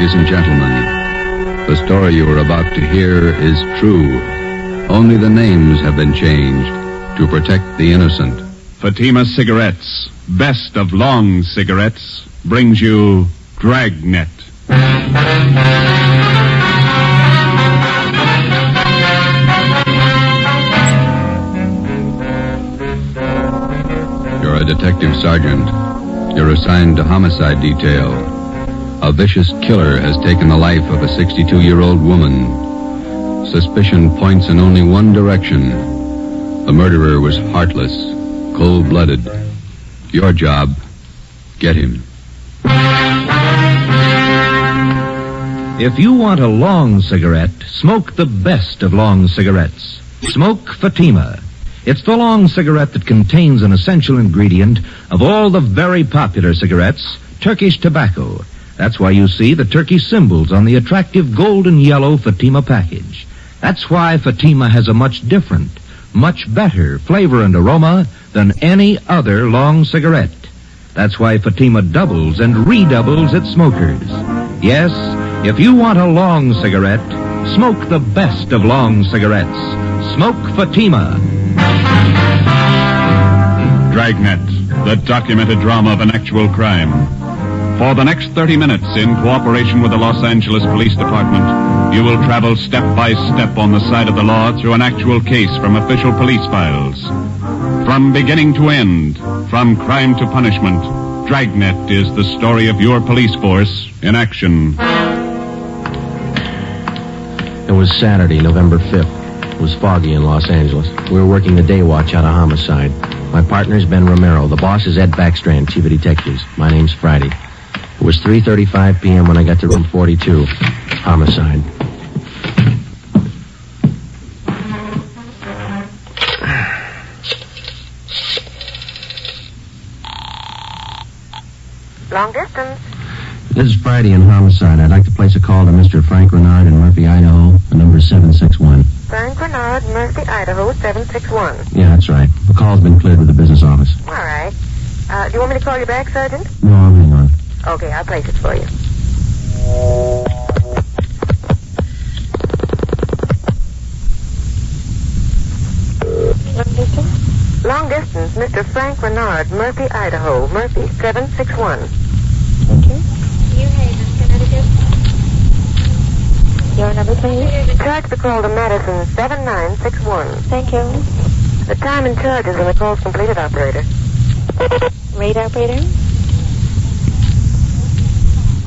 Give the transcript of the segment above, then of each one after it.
Ladies and gentlemen, the story you are about to hear is true. Only the names have been changed to protect the innocent. Fatima Cigarettes, best of long cigarettes, brings you Dragnet. You're a detective sergeant. You're assigned to homicide detail. A vicious killer has taken the life of a 62-year-old woman. Suspicion points in only one direction. The murderer was heartless, cold-blooded. Your job, get him. If you want a long cigarette, smoke the best of long cigarettes. Smoke Fatima. It's the long cigarette that contains an essential ingredient of all the very popular cigarettes, Turkish tobacco. That's why you see the Turkish symbols on the attractive golden yellow Fatima package. That's why Fatima has a much different, much better flavor and aroma than any other long cigarette. That's why Fatima doubles and redoubles its smokers. Yes, if you want a long cigarette, smoke the best of long cigarettes. Smoke Fatima. Dragnet, the documented drama of an actual crime. For the next 30 minutes, in cooperation with the Los Angeles Police Department, you will travel step by step on the side of the law through an actual case from official police files. From beginning to end, from crime to punishment, Dragnet is the story of your police force in action. It was Saturday, November 5th. It was foggy in Los Angeles. We were working the day watch out of homicide. My partner's Ben Romero. The boss is Ed Backstrand, chief of detectives. My name's Friday. It was 3:35 p.m. when I got to room 42. Homicide. Long distance. This is Friday in homicide. I'd like to place a call to Mr. Frank Renard in Murphy, Idaho. The number is 761. Frank Renard, Murphy, Idaho, 761. Yeah, that's right. The call's been cleared with the business office. All right. Do you want me to call you back, Sergeant? No, hang on. Okay, I'll place it for you. Long distance? Long distance, Mr. Frank Renard, Murphy, Idaho, Murphy, 761. Thank you. New Haven, Connecticut. Your number, please. Charge the call to Madison, 7961. Thank you. The time and charges when the call's completed, operator. Rate, operator.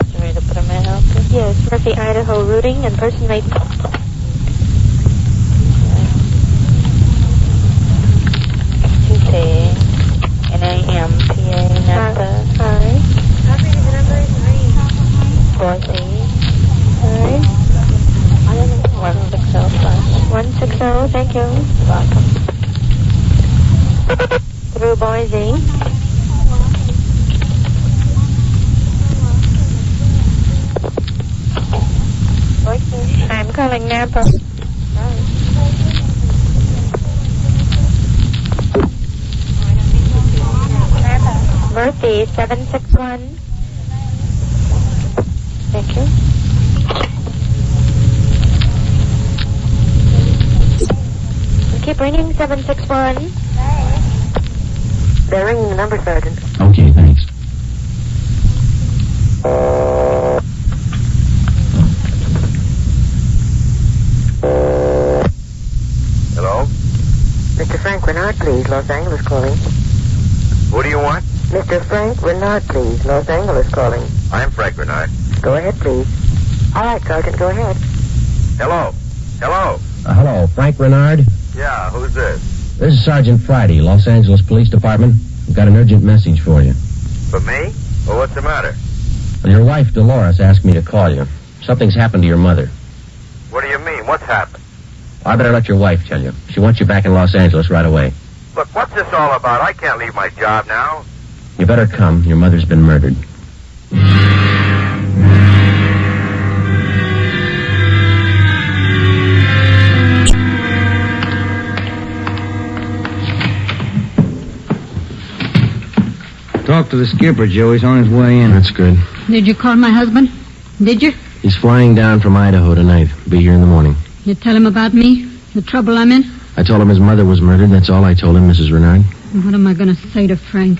You ready to put a man out there? Yes, Murphy, Idaho, routing and person rate. Tuesday, NAMPA, Napa. Hi. Operator, the number is 3. 4C. Hi. 160 plus. 160, thank you. Welcome. Through Boise. I'm calling Napa. Murphy, 761. Thank you. Keep ringing, 761. They're ringing the number, Sergeant. Okay, thanks. Hello? Mr. Frank Renard, please. Los Angeles calling. Who do you want? Mr. Frank Renard, please. Los Angeles calling. I'm Frank Renard. Go ahead, please. All right, Sergeant, go ahead. Hello? Hello? Hello, Frank Renard. Yeah, who's this? This is Sergeant Friday, Los Angeles Police Department. We've got an urgent message for you. For me? Well, what's the matter? Well, your wife, Dolores, asked me to call you. Something's happened to your mother. What do you mean? What's happened? I better let your wife tell you. She wants you back in Los Angeles right away. Look, what's this all about? I can't leave my job now. You better come. Your mother's been murdered. Talk to the skipper, Joe. He's on his way in. That's good. Did you call my husband? Did you? He's flying down from Idaho tonight. Be here in the morning. You tell him about me? The trouble I'm in? I told him his mother was murdered. That's all I told him, Mrs. Renard. What am I going to say to Frank?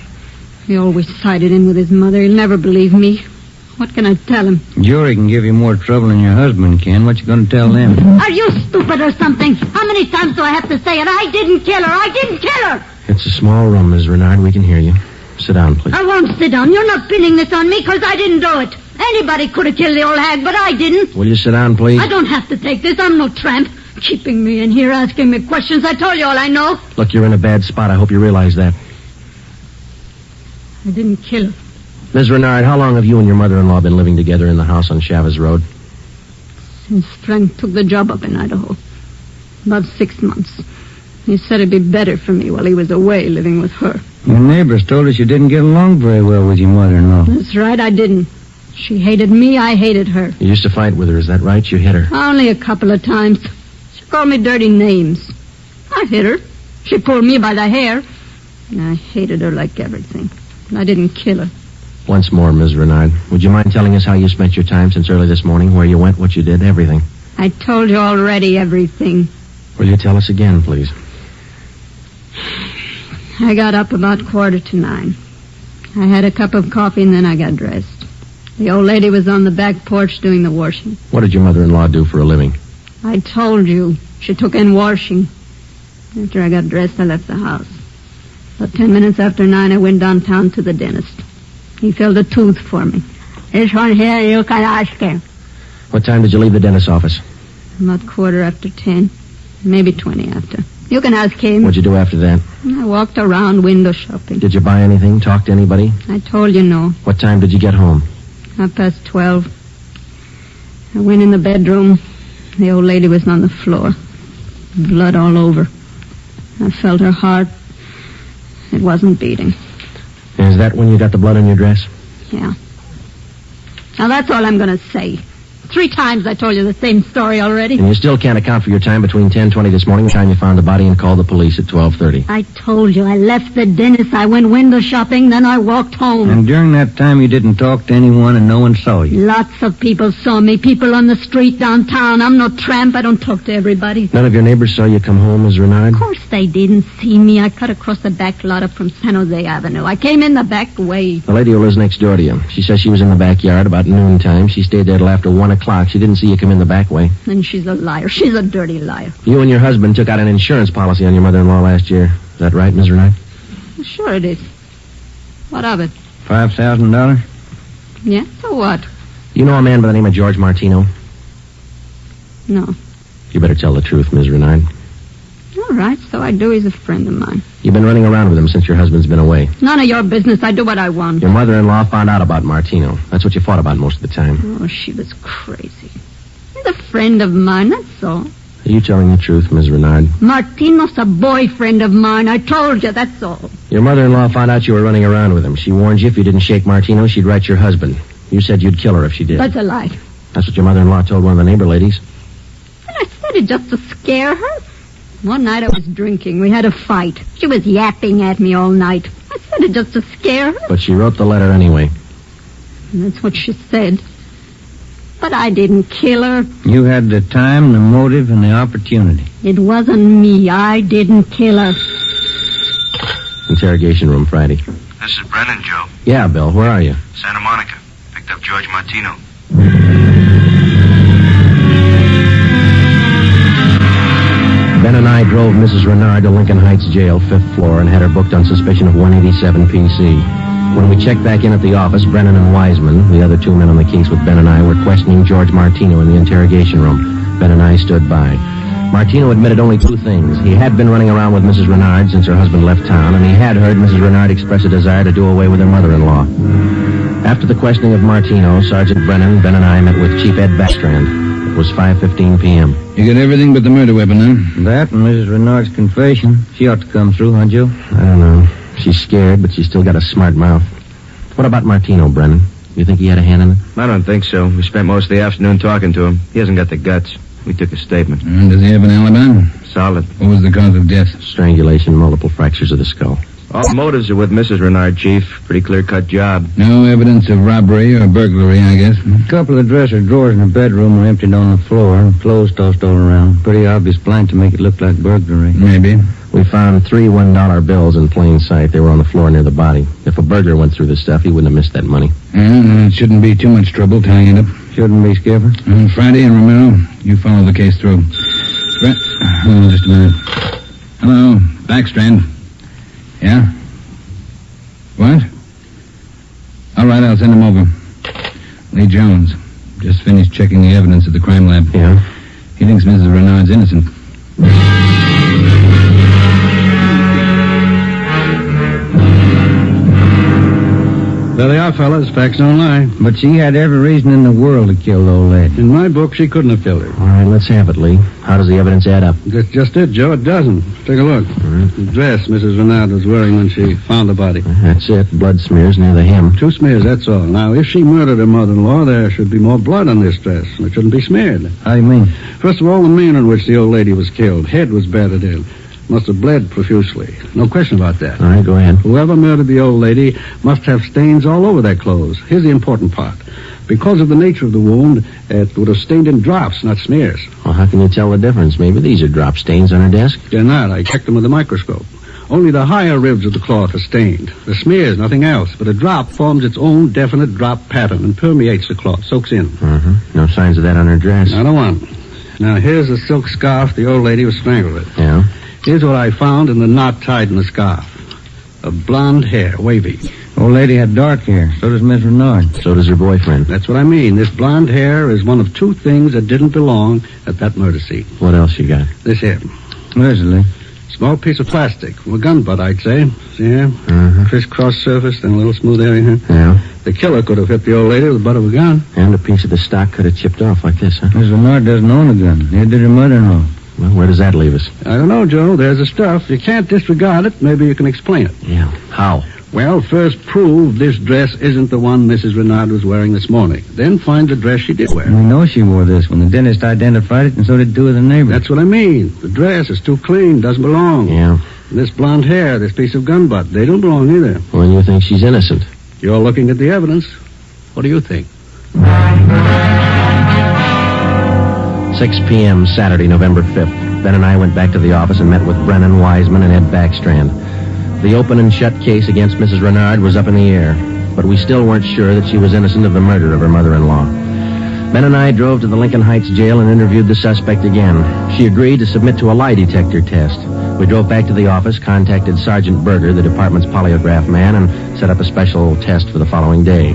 He always sided in with his mother. He'll never believe me. What can I tell him? Jory can give you more trouble than your husband can. What you going to tell them? Are you stupid or something? How many times do I have to say it? I didn't kill her. I didn't kill her. It's a small room, Ms. Renard. We can hear you. Sit down, please. I won't sit down. You're not pinning this on me because I didn't do it. Anybody could have killed the old hag, but I didn't. Will you sit down, please? I don't have to take this. I'm no tramp. Keeping me in here, asking me questions. I told you all I know. Look, you're in a bad spot. I hope you realize that. I didn't kill her. Ms. Renard, how long have you and your mother-in-law been living together in the house on Chavez Road? Since Frank took the job up in Idaho. About 6 months. He said it'd be better for me while he was away living with her. Your neighbors told us you didn't get along very well with your mother-in-law. That's right, I didn't. She hated me, I hated her. You used to fight with her, is that right? You hit her. Only a couple of times. She called me dirty names. I hit her. She pulled me by the hair. And I hated her like everything. And I didn't kill her. Once more, Ms. Renard, would you mind telling us how you spent your time since early this morning, where you went, what you did, everything? I told you already everything. Will you tell us again, please? I got up about 9:15. I had a cup of coffee and then I got dressed. The old lady was on the back porch doing the washing. What did your mother-in-law do for a living? I told you. She took in washing. After I got dressed, I left the house. About 10 minutes after 9, I went downtown to the dentist. He filled a tooth for me. This one here, you can ask him. What time did you leave the dentist's office? About 10:15. Maybe 20 after. You can ask him. What'd you do after that? I walked around window shopping. Did you buy anything? Talk to anybody? I told you no. What time did you get home? 12:30. I went in the bedroom. The old lady was on the floor. Blood all over. I felt her heart. It wasn't beating. Is that when you got the blood on your dress? Yeah. Now that's all I'm going to say. 3 times I told you the same story already. And you still can't account for your time between 10:20 this morning, the time you found the body, and called the police at 12:30. I told you. I left the dentist. I went window shopping. Then I walked home. And during that time, you didn't talk to anyone and no one saw you? Lots of people saw me. People on the street downtown. I'm no tramp. I don't talk to everybody. None of your neighbors saw you come home, Ms. Renard? Of course they didn't see me. I cut across the back lot up from San Jose Avenue. I came in the back way. The lady who lives next door to you. She says she was in the backyard about noontime. She stayed there till after 1 o'clock. She didn't see you come in the back way. And she's a liar. She's a dirty liar. You and your husband took out an insurance policy on your mother-in-law last year. Is that right, Ms. Renard? Sure it is. What of it? $5,000? Yeah, so what? You know a man by the name of George Martino? No. You better tell the truth, Ms. Renard. All right, so I do. He's a friend of mine. You've been running around with him since your husband's been away. None of your business. I do what I want. Your mother-in-law found out about Martino. That's what you fought about most of the time. Oh, she was crazy. He's a friend of mine, that's all. Are you telling the truth, Ms. Renard? Martino's a boyfriend of mine. I told you, that's all. Your mother-in-law found out you were running around with him. She warned you if you didn't shake Martino, she'd write your husband. You said you'd kill her if she did. That's a lie. That's what your mother-in-law told one of the neighbor ladies. And I said it just to scare her. One night I was drinking. We had a fight. She was yapping at me all night. I said it just to scare her. But she wrote the letter anyway. And that's what she said. But I didn't kill her. You had the time, the motive, and the opportunity. It wasn't me. I didn't kill her. Interrogation room, Friday. This is Brennan, Joe. Yeah, Bill, where are you? Santa Monica. Picked up George Martino. Ben and I drove Mrs. Renard to Lincoln Heights Jail, 5th floor, and had her booked on suspicion of 187 PC. When we checked back in at the office, Brennan and Wiseman, the other 2 men on the case with Ben and I, were questioning George Martino in the interrogation room. Ben and I stood by. Martino admitted only 2 things. He had been running around with Mrs. Renard since her husband left town, and he had heard Mrs. Renard express a desire to do away with her mother-in-law. After the questioning of Martino, Sergeant Brennan, Ben and I met with Chief Ed Backstrand. It was 5:15 p.m. You got everything but the murder weapon, huh? That and Mrs. Renard's confession. She ought to come through, huh, Joe? I don't know. She's scared, but she's still got a smart mouth. What about Martino, Brennan? You think he had a hand in it? I don't think so. We spent most of the afternoon talking to him. He hasn't got the guts. We took a statement. And does he have an alibi? Solid. What was the cause of death? Strangulation, multiple fractures of the skull. All motives are with Mrs. Renard, Chief. Pretty clear-cut job. No evidence of robbery or burglary, I guess. A couple of dresser drawers in the bedroom were emptied on the floor and clothes tossed all around. Pretty obvious blank to make it look like burglary. Maybe. We found 3 $1 bills in plain sight. They were on the floor near the body. If a burglar went through the stuff, he wouldn't have missed that money. It shouldn't be too much trouble tying it up. Shouldn't be, Skipper. Friday and Romero, you follow the case through. Just a minute. Hello, Backstrand. Yeah? What? All right, I'll send him over. Lee Jones. Just finished checking the evidence at the crime lab. Yeah? He thinks Mrs. Renard's innocent. There they are, fellas. Facts don't lie. But she had every reason in the world to kill the old lady. In my book, she couldn't have killed her. All right, let's have it, Lee. How does the evidence add up? That's just it, Joe. It doesn't. Take a look. The dress Mrs. Renard was wearing when she found the body. That's it. Blood smears near the hem. 2 smears, that's all. Now, if she murdered her mother-in-law, there should be more blood on this dress. It shouldn't be smeared. How do you mean? First of all, the manner in which the old lady was killed. Head was battered in. Must have bled profusely. No question about that. All right, go ahead. Whoever murdered the old lady must have stains all over their clothes. Here's the important part. Because of the nature of the wound, it would have stained in drops, not smears. Well, how can you tell the difference? Maybe these are drop stains on her desk? They're not. I checked them with a microscope. Only the higher ribs of the cloth are stained. The smears, nothing else. But a drop forms its own definite drop pattern and permeates the cloth, soaks in. No signs of that on her dress. Not a one. Now, here's the silk scarf the old lady was strangled with. Yeah? Here's what I found in the knot tied in the scarf. A blonde hair, wavy. Old lady had dark hair. So does Miss Renard. So does her boyfriend. That's what I mean. This blonde hair is one of 2 things that didn't belong at that murder scene. What else you got? This here. Where's it, Lee? Small piece of plastic. From a gun butt, I'd say. See here? Crisscross surface, then a little smooth area here. Yeah? The killer could have hit the old lady with the butt of a gun. And a piece of the stock could have chipped off like this, huh? Miss Renard doesn't own a gun. Neither did her mother-in-law. Well, where does that leave us? I don't know, Joe. There's the stuff. You can't disregard it. Maybe you can explain it. Yeah. How? Well, first prove this dress isn't the one Mrs. Renard was wearing this morning. Then find the dress she did wear. We know she wore this when the dentist identified it, and so did 2 of the neighbors. That's what I mean. The dress is too clean, doesn't belong. Yeah. And this blonde hair, this piece of gun butt, they don't belong either. Well, and you think she's innocent? You're looking at the evidence. What do you think? 6 p.m. Saturday, November 5th. Ben and I went back to the office and met with Brennan Wiseman and Ed Backstrand. The open and shut case against Mrs. Renard was up in the air, but we still weren't sure that she was innocent of the murder of her mother-in-law. Ben and I drove to the Lincoln Heights jail and interviewed the suspect again. She agreed to submit to a lie detector test. We drove back to the office, contacted Sergeant Berger, the department's polygraph man, and set up a special test for the following day.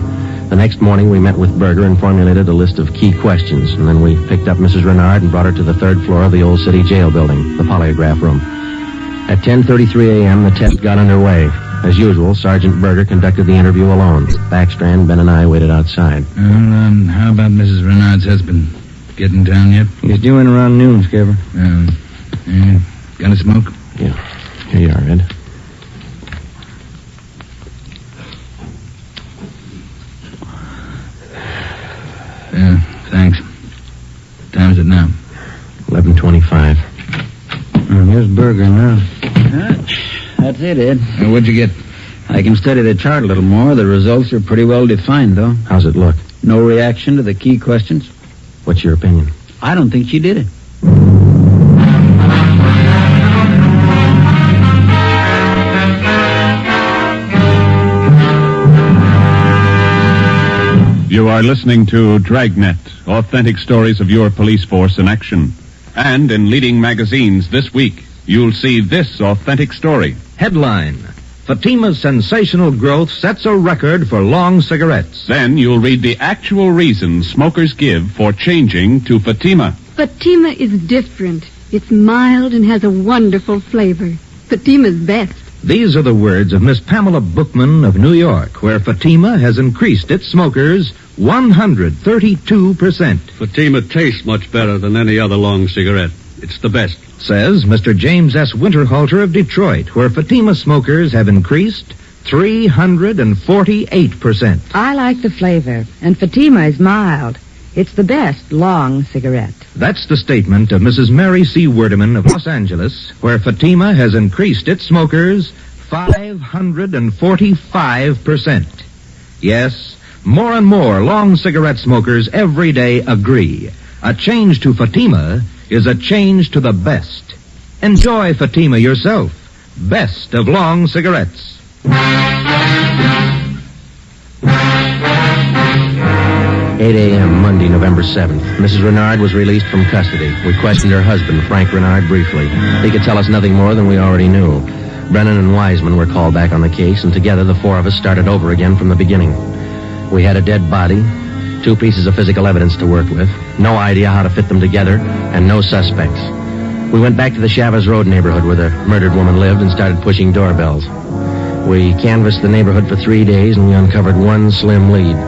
The next morning, we met with Berger and formulated a list of key questions, and then we picked up Mrs. Renard and brought her to the 3rd floor of the old city jail building, the polygraph room. At 10:33 a.m., the test got underway. As usual, Sergeant Berger conducted the interview alone. Backstrand, Ben, and I waited outside. How about Mrs. Renard's husband? Get in town yet? He's due in around noon, Skipper. Got a smoke? Yeah. Here you are, Ed. Thanks. Time's it now? 11:25. Here's Berger now. That's it, Ed. What'd you get? I can study the chart a little more. The results are pretty well defined, though. How's it look? No reaction to the key questions. What's your opinion? I don't think she did it. You are listening to Dragnet, authentic stories of your police force in action. And in leading magazines this week, you'll see this authentic story. Headline: Fatima's sensational growth sets a record for long cigarettes. Then you'll read the actual reasons smokers give for changing to Fatima. Fatima is different. It's mild and has a wonderful flavor. Fatima's best. These are the words of Miss Pamela Bookman of New York, where Fatima has increased its smokers 132%. Fatima tastes much better than any other long cigarette. It's the best. Says Mr. James S. Winterhalter of Detroit, where Fatima smokers have increased 348%. I like the flavor, and Fatima is mild. It's the best long cigarette. That's the statement of Mrs. Mary C. Werdeman of Los Angeles, where Fatima has increased its smokers 545%. Yes, more and more long cigarette smokers every day agree. A change to Fatima is a change to the best. Enjoy Fatima yourself. Best of long cigarettes. 8 a.m., Monday, November 7th. Mrs. Renard was released from custody. We questioned her husband, Frank Renard, briefly. He could tell us nothing more than we already knew. Brennan and Wiseman were called back on the case, and together the four of us started over again from the beginning. We had a dead body, 2 pieces of physical evidence to work with, no idea how to fit them together, and no suspects. We went back to the Chavez Road neighborhood where the murdered woman lived and started pushing doorbells. We canvassed the neighborhood for 3 days, and we uncovered one slim lead.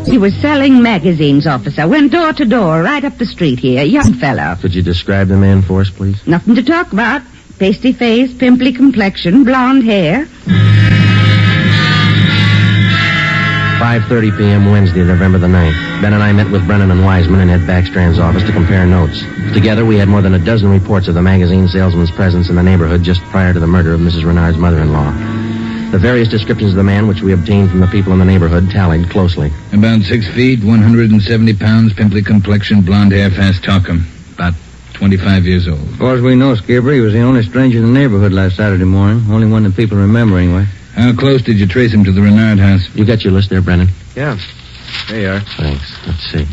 He was selling magazines, officer. Went door to door, right up the street here. Young fellow. Could you describe the man for us, please? Nothing to talk about. Pasty face, pimply complexion, blonde hair. 5:30 p.m. Wednesday, November the 9th. Ben and I met with Brennan and Wiseman in Ed Backstrand's office to compare notes. Together, we had more than a dozen reports of the magazine salesman's presence in the neighborhood just prior to the murder of Mrs. Renard's mother-in-law. The various descriptions of the man which we obtained from the people in the neighborhood tallied closely. About 6 feet, 170 pounds, pimply complexion, blonde hair, fast talker. About 25 years old. As far as we know, Skipper, he was the only stranger in the neighborhood last Saturday morning. Only one that people remember, anyway. How close did you trace him to the Renard house? You got your list there, Brennan? Yeah. There you are. Thanks. Let's see.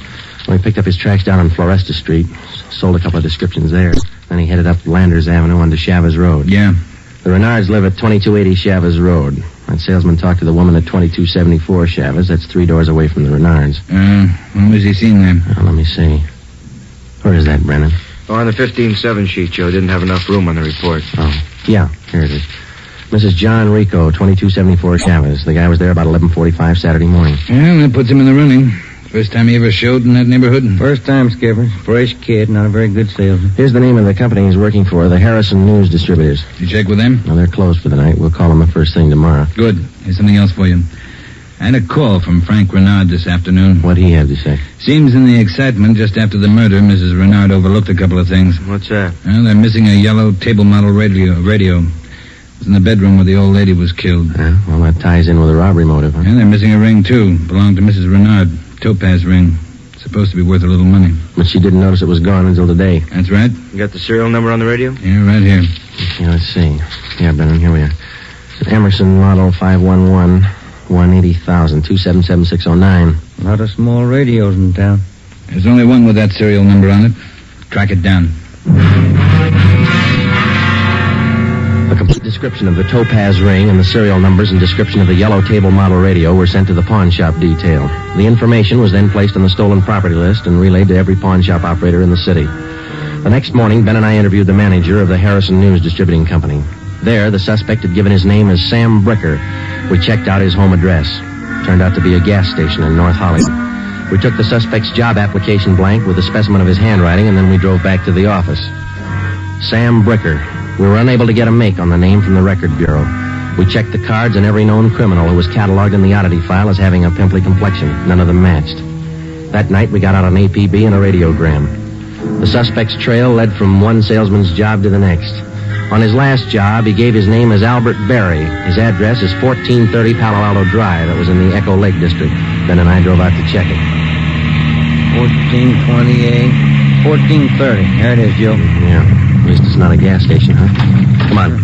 Well, he picked up his tracks down on Floresta Street, sold a couple of descriptions there. Then he headed up Landers Avenue onto Chavez Road. Yeah. The Renards live at 2280 Chavez Road. That salesman talked to the woman at 2274 Chavez. That's 3 doors away from the Renards. When was he seen then? Let me see. Where is that, Brennan? Oh, on the 15-7 sheet, Joe. Didn't have enough room on the report. Oh, yeah. Here it is. Mrs. John Rico, 2274 Chavez. The guy was there about 11:45 Saturday morning. Well, that puts him in the running. First time he ever showed in that neighborhood? First time, Skipper. Fresh kid, not a very good salesman. Here's the name of the company he's working for, the Harrison News Distributors. You check with them? Well, they're closed for the night. We'll call them the first thing tomorrow. Good. Here's something else for you. I had a call from Frank Renard this afternoon. What'd he have to say? Seems in the excitement just after the murder, Mrs. Renard overlooked a couple of things. What's that? Well, they're missing a yellow table model radio. It was in the bedroom where the old lady was killed. Well, that ties in with a robbery motive, huh? And they're missing a ring, too. Belonged to Mrs. Renard. Topaz ring. Supposed to be worth a little money. But she didn't notice it was gone until today. That's right. You got the serial number on the radio? Yeah, right here. Yeah, let's see. Yeah, Brennan, here we are. It's an Emerson model 511 180,000 277609. A lot of small radios in town. There's only one with that serial number on it. Track it down. A complete description of the topaz ring and the serial numbers and description of the yellow table model radio were sent to the pawn shop detail. The information was then placed on the stolen property list and relayed to every pawn shop operator in the city. The next morning, Ben and I interviewed the manager of the Harrison News Distributing Company. There, the suspect had given his name as Sam Bricker. We checked out his home address. Turned out to be a gas station in North Hollywood. We took the suspect's job application blank with a specimen of his handwriting, and then we drove back to the office. Sam Bricker. We were unable to get a make on the name from the Record Bureau. We checked the cards on every known criminal who was cataloged in the oddity file as having a pimply complexion. None of them matched. That night, we got out an APB and a radiogram. The suspect's trail led from one salesman's job to the next. On his last job, he gave his name as Albert Berry. His address is 1430 Palo Alto Drive. That was in the Echo Lake District. Ben and I drove out to check it. 1428, 1430. There it is, Joe. Yeah. At least it's not a gas station, huh? Come on.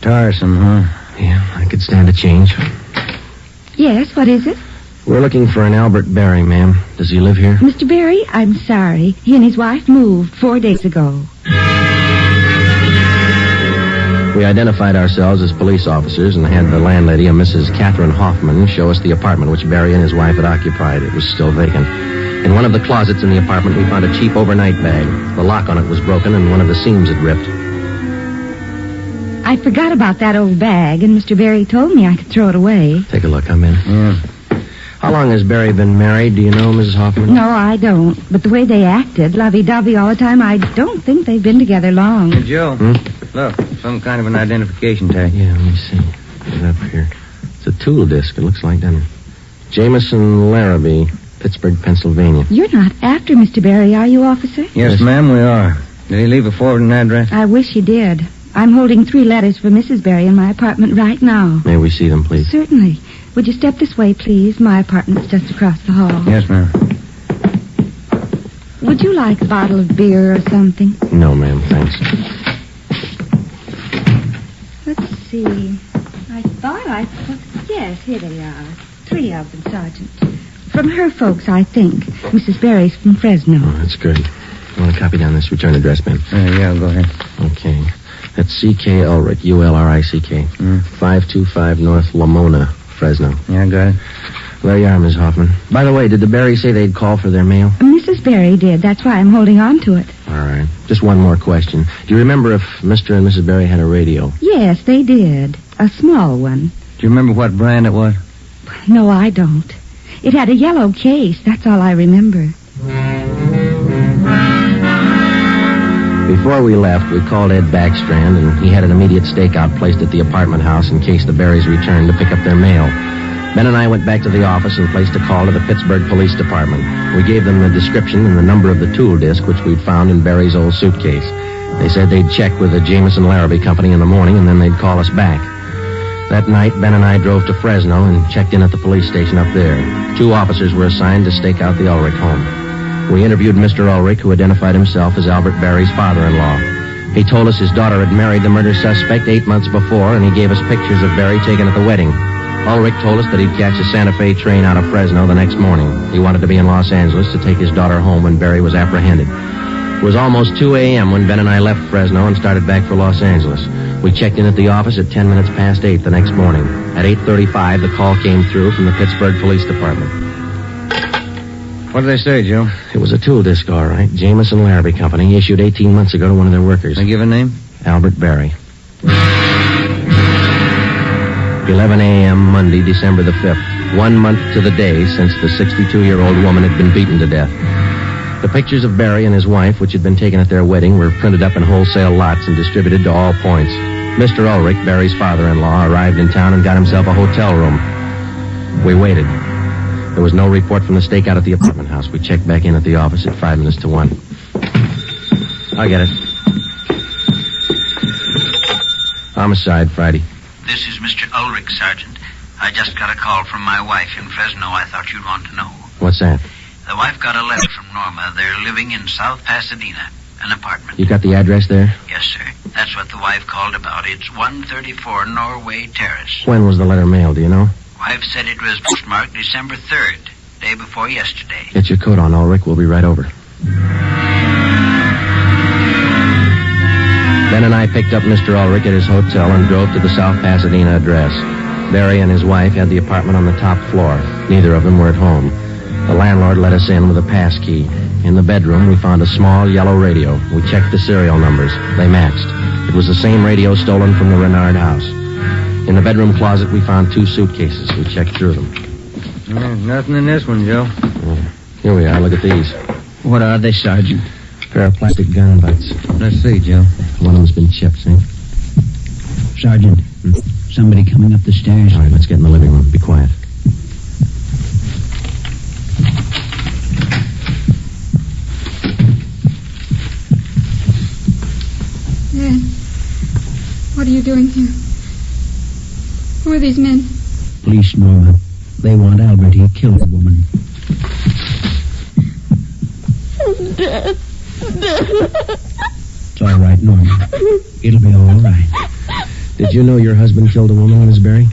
Tiresome, huh? Yeah, I could stand a change. Yes, what is it? We're looking for an Albert Berry, ma'am. Does he live here? Mr. Berry, I'm sorry. He and his wife moved 4 days ago. We identified ourselves as police officers and had the landlady, a Mrs. Catherine Hoffman, show us the apartment which Berry and his wife had occupied. It was still vacant. In one of the closets in the apartment, we found a cheap overnight bag. The lock on it was broken and one of the seams had ripped. I forgot about that old bag, and Mr. Berry told me I could throw it away. Take a look. I'm in. Yeah. How long has Berry been married? Do you know, Mrs. Hoffman? No, I don't. But the way they acted, lovey-dovey all the time, I don't think they've been together long. Hey, Joe. Look, some kind of an identification tag. Yeah, let me see. Get it up here. It's a tool disc, it looks like, doesn't it? Jameson Larrabee, Pittsburgh, Pennsylvania. You're not after Mr. Berry, are you, officer? Yes, ma'am, we are. Did he leave a forwarding address? I wish he did. I'm holding 3 letters for Mrs. Berry in my apartment right now. May we see them, please? Certainly. Would you step this way, please? My apartment's just across the hall. Yes, ma'am. Would you like a bottle of beer or something? No, ma'am, thanks. Let's see. I thought I put... Yes, here they are. 3 of them, Sergeant. From her folks, I think. Mrs. Berry's from Fresno. Oh, that's good. You want to copy down this return address, Ben? Yeah, go ahead. Okay. That's C.K. Ulrich, U-L-R-I-C-K. 525 North Lamona, Fresno. Yeah, I got it. There you are, Miss Hoffman. By the way, did the Berry say they'd call for their mail? Mrs. Berry did. That's why I'm holding on to it. All right. Just one more question. Do you remember if Mr. and Mrs. Berry had a radio? Yes, they did. A small one. Do you remember what brand it was? No, I don't. It had a yellow case. That's all I remember. Before we left, we called Ed Backstrand, and he had an immediate stakeout placed at the apartment house in case the Berrys returned to pick up their mail. Ben and I went back to the office and placed a call to the Pittsburgh Police Department. We gave them the description and the number of the tool disc which we'd found in Berry's old suitcase. They said they'd check with the Jameson Larrabee Company in the morning, and then they'd call us back. That night, Ben and I drove to Fresno and checked in at the police station up there. 2 officers were assigned to stake out the Ulrich home. We interviewed Mr. Ulrich, who identified himself as Albert Berry's father-in-law. He told us his daughter had married the murder suspect 8 months before, and he gave us pictures of Berry taken at the wedding. Ulrich told us that he'd catch a Santa Fe train out of Fresno the next morning. He wanted to be in Los Angeles to take his daughter home when Berry was apprehended. It was almost 2 a.m. when Ben and I left Fresno and started back for Los Angeles. We checked in at the office at 10 minutes past 8 the next morning. At 8:35, the call came through from the Pittsburgh Police Department. What did they say, Joe? It was a tool disc, all right. Jameson Larrabee Company, issued 18 months ago to one of their workers. They give a name? Albert Berry. 11 a.m. Monday, December the 5th. 1 month to the day since the 62-year-old woman had been beaten to death. The pictures of Berry and his wife, which had been taken at their wedding, were printed up in wholesale lots and distributed to all points. Mr. Ulrich, Berry's father-in-law, arrived in town and got himself a hotel room. We waited. There was no report from the stakeout at the apartment house. We checked back in at the office at 5 minutes to 1. I'll get it. Homicide, Friday. This is Mr. Ulrich, Sergeant. I just got a call from my wife in Fresno. I thought you'd want to know. What's that? The wife got a letter from Norma. They're living in South Pasadena, an apartment. You got the address there? Yes, sir. That's what the wife called about. It's 134 Norway Terrace. When was the letter mailed, do you know? Wife said it was postmarked December 3rd, day before yesterday. Get your coat on, Ulrich. We'll be right over. Ben and I picked up Mr. Ulrich at his hotel and drove to the South Pasadena address. Berry and his wife had the apartment on the top floor. Neither of them were at home. The landlord let us in with a pass key. In the bedroom, we found a small yellow radio. We checked the serial numbers. They matched. It was the same radio stolen from the Renard house. In the bedroom closet, we found 2 suitcases. We checked through them. Nothing in this one, Joe. Here we are. Look at these. What are they, Sergeant? A pair of plastic gun butts. Let's see, Joe. One of them's been chipped, see? Sergeant, somebody coming up the stairs. All right, let's get in the living room. Be quiet. Dad, what are you doing here? Who are these men? Police, Norma. They want Albert. He killed a woman. Dad. It's all right, Norma. It'll be all right. Did you know your husband killed a woman, Miss Berry?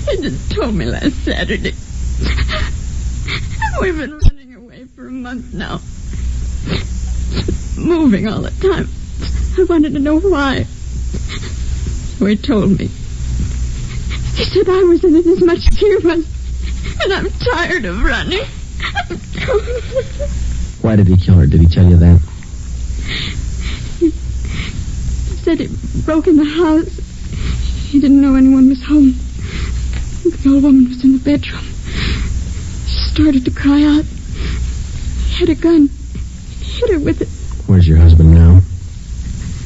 He just told me last Saturday. We've been running away for a month now. Moving all the time. I wanted to know why. So he told me. He said I was in it as much as he was. And I'm tired of running. Why did he kill her? Did he tell you that? He said he broke in the house. He didn't know anyone was home. The old woman was in the bedroom. She started to cry out. He had a gun. He hit her with it. Where's your husband now?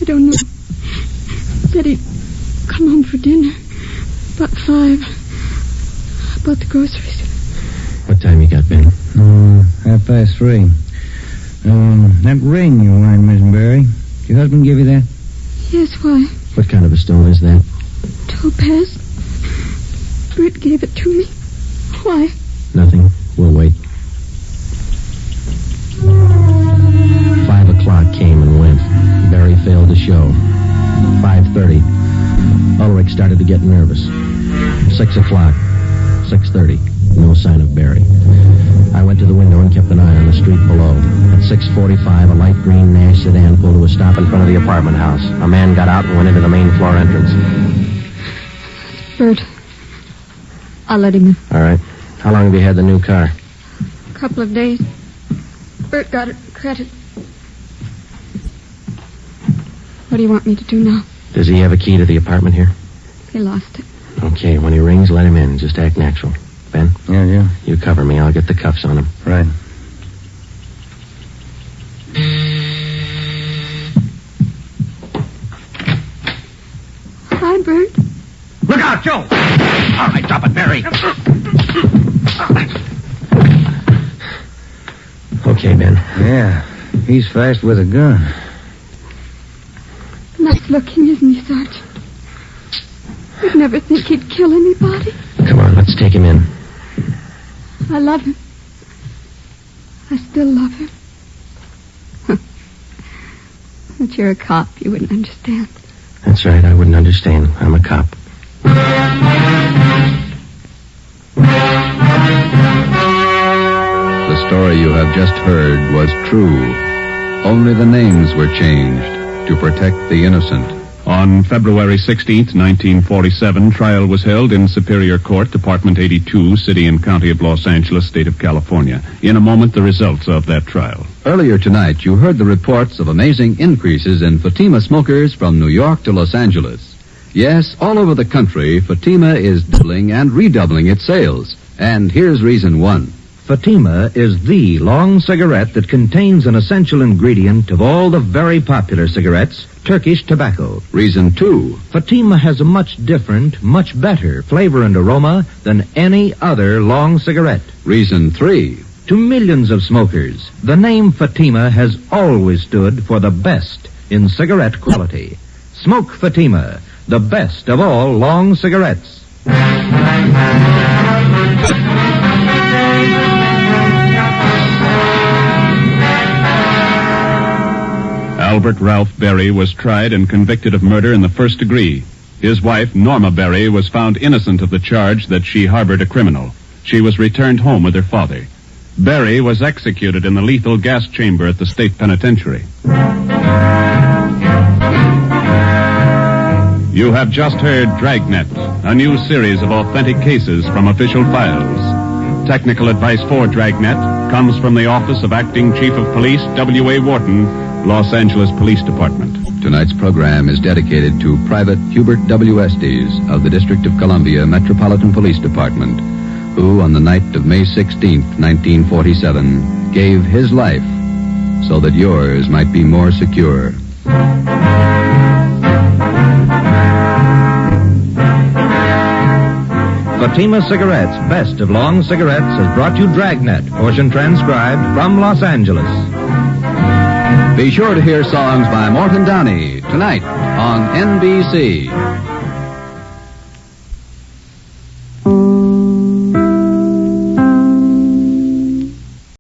I don't know. He said he'd come home for dinner. About 5. I bought the groceries. What time you got, Ben? 3:30. That ring you're wearing, Miss Berry. Did your husband give you that? Yes, why? What kind of a stone is that? Topaz. Bert gave it to me. Why? Nothing. We'll wait. 5 o'clock came and went. Barry failed to show. 5:30. Ulrich started to get nervous. 6 o'clock. 6:30. No sign of Barry. I went to the window and kept an eye on the street below. At 6:45, a light green Nash sedan pulled to a stop in front of the apartment house. A man got out and went into the main floor entrance. Bert. I'll let him in. All right. How long have you had the new car? A couple of days. Bert got it credit. What do you want me to do now? Does he have a key to the apartment here? He lost it. Okay, when he rings, let him in. Just act natural. Ben? Yeah. You cover me. I'll get the cuffs on him. Right. Hi, Bert. Look out, Joe! All right, drop it, Barry. Okay, Ben. Yeah. He's fast with a gun. Nice looking, isn't he, Sergeant? You'd never think he'd kill anybody. Come on, let's take him in. I love him. I still love him. But you're a cop. You wouldn't understand. That's right, I wouldn't understand. I'm a cop. The story you have just heard was true. Only the names were changed to protect the innocent. On February 16th, 1947, trial was held in Superior Court, Department 82, City and County of Los Angeles, State of California. In a moment, the results of that trial. Earlier tonight, you heard the reports of amazing increases in Fatima smokers from New York to Los Angeles. Yes, all over the country, Fatima is doubling and redoubling its sales. And here's reason one. Fatima is the long cigarette that contains an essential ingredient of all the very popular cigarettes, Turkish tobacco. Reason two. Fatima has a much different, much better flavor and aroma than any other long cigarette. Reason three. To millions of smokers, the name Fatima has always stood for the best in cigarette quality. Smoke Fatima, the best of all long cigarettes. Albert Ralph Berry was tried and convicted of murder in the first degree. His wife, Norma Berry, was found innocent of the charge that she harbored a criminal. She was returned home with her father. Berry was executed in the lethal gas chamber at the state penitentiary. You have just heard Dragnet, a new series of authentic cases from official files. Technical advice for Dragnet comes from the Office of Acting Chief of Police W.A. Wharton, Los Angeles Police Department. Tonight's program is dedicated to Private Hubert W. Estes of the District of Columbia Metropolitan Police Department, who on the night of May 16th, 1947, gave his life so that yours might be more secure. Fatima Cigarettes, best of long cigarettes, has brought you Dragnet, portion transcribed from Los Angeles. Be sure to hear songs by Morton Downey tonight on NBC.